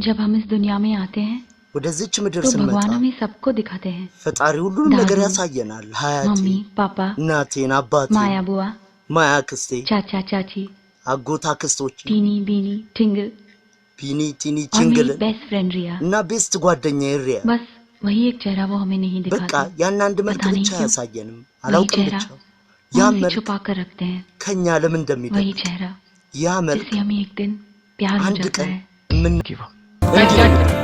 जब हम इस दुनिया में आते हैं ወደዚች ምድር तो ስንመጣ भगवान हमें सबको दिखाते हैं ፈጣሪ ሁሉንም ነገር दादू, ያሳየናል ሀያቴ मम्मी पापा እናቴን አባቴን माया बुआ ማያ ክስቴ चाचा चाची አጎታ ክስቶች टीनी बीनी टिंगल ቢኒ ቲኒ और मेरी ችንግል बेस्ट फ्रेंड रिया እና ቤስት ጓደኛዬ ሪያ बस वही एक चेहरा वो हमें नहीं በቃ दिखाते ያን አንድ መልክ पता नहीं ብቻ क्यों ያሳየንም वही አላውቅም चेहरा ብቻ ያ हम उसे መልክ छुपा कर रखते हैं ከኛ ለምን वही እንደሚደብቅ चेहरा ያ መልክ जिसे हमें एक दिन प्यार हो አንድ जाता ቀን है ምን Give up.